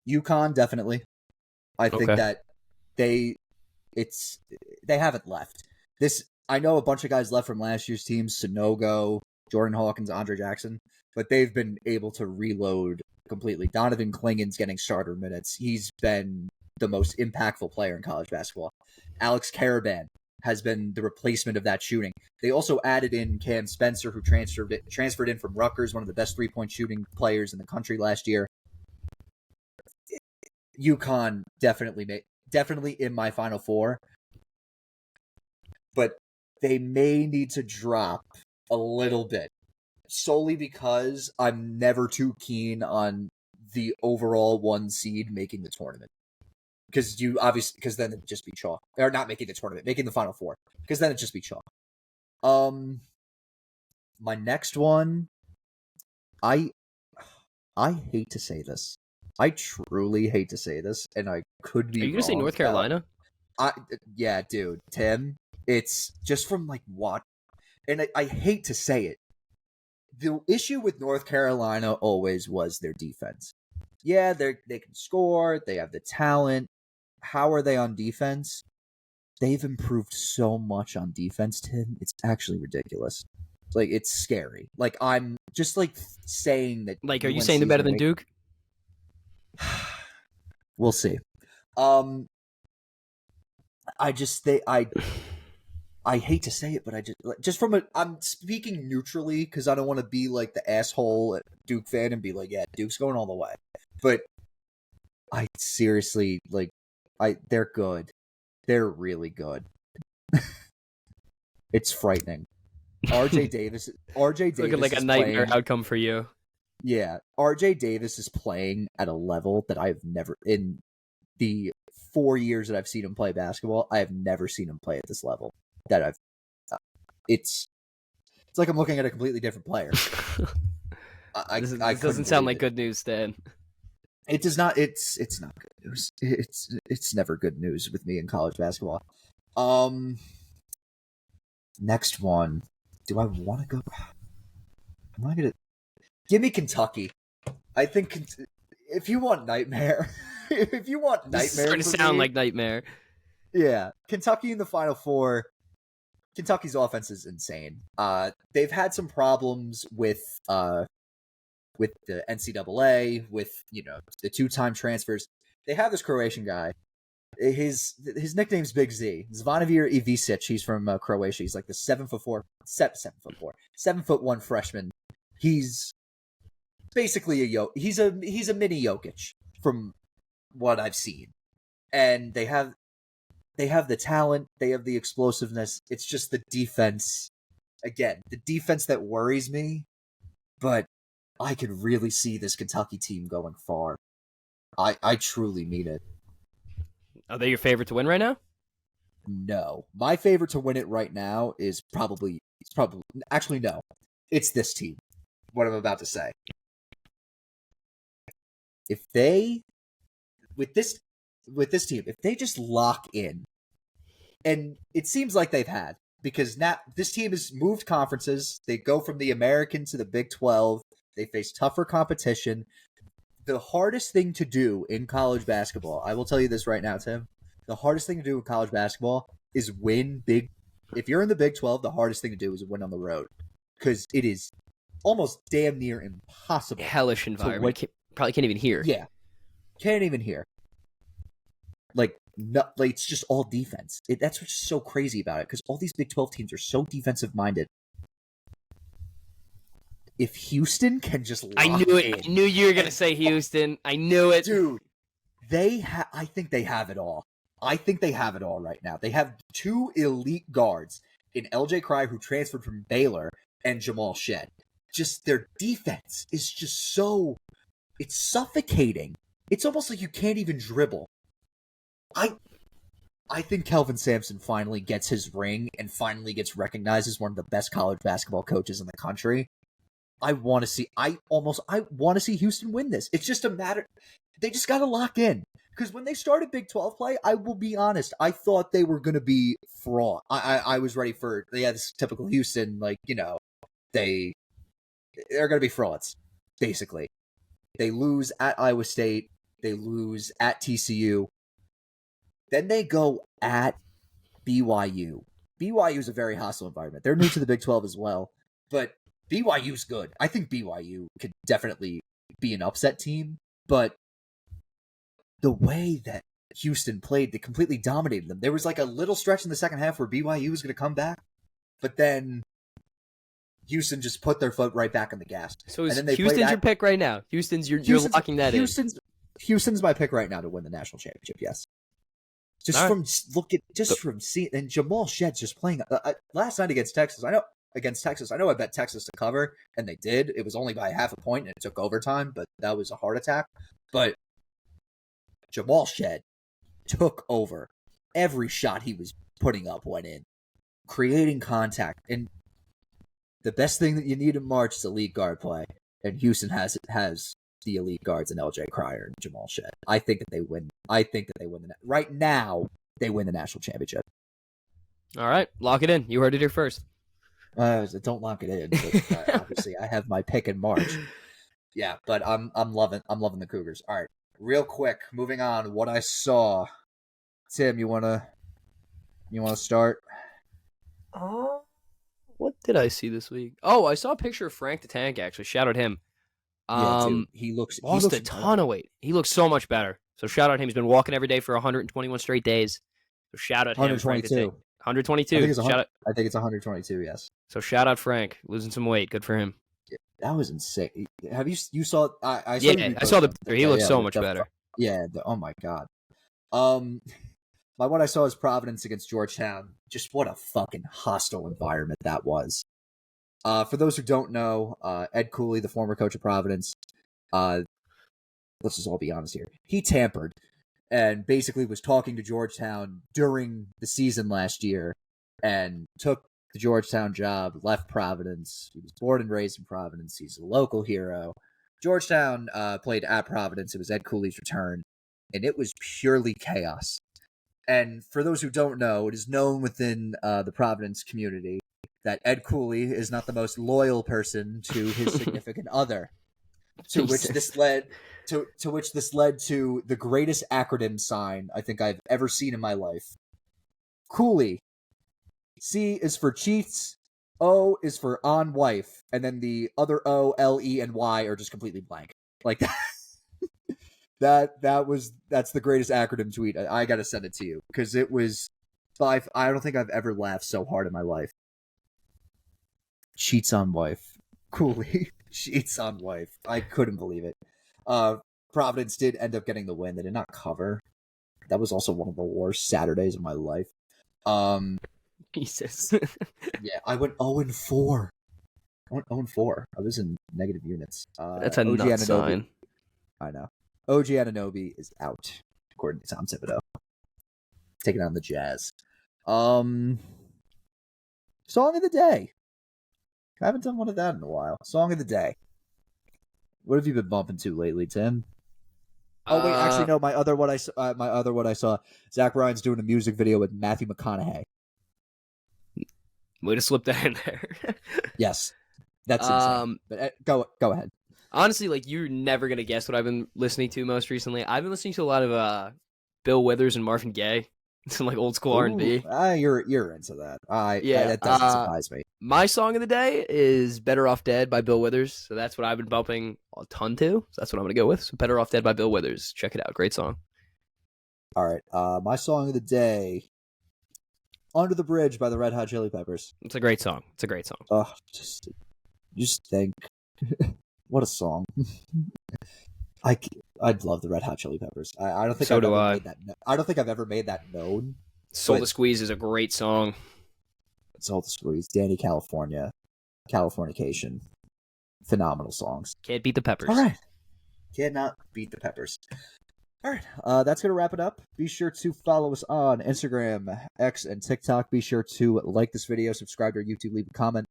UConn, definitely. I think that they haven't left. I know a bunch of guys left from last year's team, Sonogo, Jordan Hawkins, Andre Jackson, but they've been able to reload completely. Donovan Klingen's getting starter minutes. He's been the most impactful player in college basketball. Alex Karaban has been the replacement of that shooting. They also added in Cam Spencer, who transferred in from Rutgers, one of the best three-point shooting players in the country last year. UConn definitely in my Final Four, but they may need to drop a little bit, solely because I'm never too keen on the overall 1 seed making the tournament. Because then it'd just be chalk. Or not making the tournament, making the Final Four. Because then it'd just be chalk. My next one, I hate to say this. I truly hate to say this, and I could be. Are you gonna say North Carolina? Yeah, dude, Tim. It's just from like what, and I hate to say it. The issue with North Carolina always was their defense. Yeah, they can score. They have the talent. How are they on defense? They've improved so much on defense, Tim. It's actually ridiculous. Like, it's scary. Like, I'm just like saying that. Like, are you saying they're better than Duke? We'll see. I hate to say it, but I'm speaking neutrally because I don't want to be like the asshole Duke fan and be like, yeah, Duke's going all the way. But I seriously they're good. They're really good. It's frightening. RJ Davis Looking like a nightmare outcome for you. Yeah, RJ Davis is playing at a level that I've never in the 4 years that I've seen him play basketball. I have never seen him play at this level. It's like I'm looking at a completely different player. This doesn't sound like good news, Stan. It does not. It's not good news. It's never good news with me in college basketball. Next one. Do I want to go? Am I gonna give me Kentucky? I think if you want nightmare, if you want nightmare, this is starting to sound like nightmare. Yeah, Kentucky in the Final Four. Kentucky's offense is insane. They've had some problems with the NCAA, with the 2-time transfers. They have this Croatian guy. His nickname's Big Z. Zvonimir Ivisic. He's from Croatia. He's like the 7'1" freshman. He's basically he's a mini Jokic from what I've seen, and they have the talent, they have the explosiveness. It's just the defense. Again, the defense that worries me, but I could really see this Kentucky team going far. I truly mean it. Are they your favorite to win right now? No. My favorite to win it right now is probably actually no. It's this team. What I'm about to say. If they with this team, if they just lock in, and it seems like they've had, because now this team has moved conferences. They go from the American to the Big 12. They face tougher competition. The hardest thing to do in college basketball, I will tell you this right now, Tim. The hardest thing to do in college basketball is win big. If you're in the Big 12, the hardest thing to do is win on the road, because it is almost damn near impossible. Hellish environment. Probably can't even hear. Yeah, can't even hear. It's just all defense. That's what's so crazy about it, because all these Big 12 teams are so defensive minded. If Houston can just lock I knew it. in, I knew you were going to say Houston. I knew it. Dude, I think they have it all. I think they have it all right now. They have 2 elite guards in LJ Cryer, who transferred from Baylor, and Jamal Shead. Just their defense is just it's suffocating. It's almost like you can't even dribble. I think Kelvin Sampson finally gets his ring and finally gets recognized as one of the best college basketball coaches in the country. I want to see Houston win this. It's just a matter. They just got to lock in. Because when they started Big 12 play, I will be honest, I thought they were going to be fraud. I was ready for, this typical Houston, they're going to be frauds, basically. They lose at Iowa State. They lose at TCU. Then they go at BYU. BYU is a very hostile environment. They're new to the Big 12 as well, but BYU's good. I think BYU could definitely be an upset team, but the way that Houston played, they completely dominated them. There was a little stretch in the second half where BYU was going to come back, but then Houston just put their foot right back on the gas. So Houston's your pick right now? You're locking that in? Houston's my pick right now to win the national championship, yes. From seeing, and Jamal Shead's just playing last night against Texas. I know I bet Texas to cover, and they did. It was only by half a point, and it took overtime, but that was a heart attack. But Jamal Shead took over. Every shot he was putting up went in, creating contact. And the best thing that you need in March is elite guard play, and Houston has the elite guards in LJ Cryer and Jamal Shead. I think that they win. Right now, they win the national championship. All right, lock it in. You heard it here first. Don't lock it in. But, obviously, I have my pick in March. Yeah, but I'm loving the Cougars. All right, real quick, moving on. What I saw, Tim, you wanna start? What did I see this week? Oh, I saw a picture of Frank the Tank. Actually, shout out him. Yeah, dude, he lost a ton of weight. He looks so much better. So shout out him. He's been walking every day for 121 straight days. So shout out him. 122. 122. I think it's Shout out. I think it's 122. Yes. So shout out Frank losing some weight. Good for him. That was insane. Have you saw? I saw. Yeah, I saw the picture. He looks so much better. Yeah. Oh my god. My one I saw is Providence against Georgetown. Just what a fucking hostile environment that was. For those who don't know, Ed Cooley, the former coach of Providence, let's just all be honest here. He tampered and basically was talking to Georgetown during the season last year and took the Georgetown job, left Providence. He was born and raised in Providence. He's a local hero. Georgetown played at Providence. It was Ed Cooley's return, and it was purely chaos. And for those who don't know, it is known within the Providence community that Ed Cooley is not the most loyal person to his significant other. To which this led to the greatest acronym sign I think I've ever seen in my life. Cooley. C is for cheats, O is for on wife, and then the other O, L, E, and Y are just completely blank. Like that's the greatest acronym tweet. I gotta send it to you because it was I don't think I've ever laughed so hard in my life. Cheats on wife. Cooley. Cheats on wife. I couldn't believe it. Providence did end up getting the win. They did not cover. That was also one of the worst Saturdays of my life. Jesus. Yeah, I went 0-4. I went 0-4. I was in negative units. That's a nut sign. I know. OG Anunoby is out, according to Tom Thibodeau. Taking on the Jazz. Song of the day. I haven't done one of that in a while. Song of the day. What have you been bumping to lately, Tim? Oh wait, actually no. My other what I saw. Zach Bryan's doing a music video with Matthew McConaughey. Way to slip that in there. Yes, that's insane. But go ahead. Honestly, like you're never gonna guess what I've been listening to most recently. I've been listening to a lot of Bill Withers and Marvin Gaye. Some like old school R&B. You're into that. That doesn't surprise me. My song of the day is "Better Off Dead" by Bill Withers. So that's what I've been bumping a ton to. So that's what I'm gonna go with. So "Better Off Dead" by Bill Withers. Check it out. Great song. All right. My song of the day, "Under the Bridge" by the Red Hot Chili Peppers. It's a great song. It's a great song. Oh, just think, what a song. I'd love the Red Hot Chili Peppers. I don't think so I've do ever I. Made that. I don't think I've ever made that known. Soul to Squeeze is a great song. Soul to Squeeze, Danny California, Californication, phenomenal songs. Can't beat the Peppers. All right, cannot beat the Peppers. All right, that's gonna wrap it up. Be sure to follow us on Instagram, X, and TikTok. Be sure to like this video, subscribe to our YouTube, leave a comment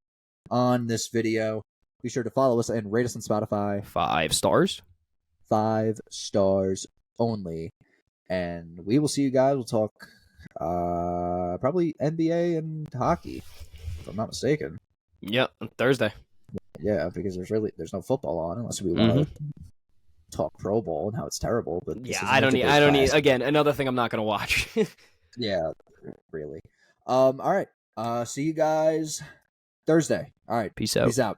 on this video. Be sure to follow us and rate us on Spotify. 5 stars. 5 stars only. And we will see you guys. We'll talk probably NBA and hockey, if I'm not mistaken. Yep, on Thursday. Yeah, because there's no football on unless we want to talk Pro Bowl and how it's terrible. But yeah, I don't need again, another thing I'm not gonna watch. Yeah, really. All right. See you guys Thursday. All right. Peace out.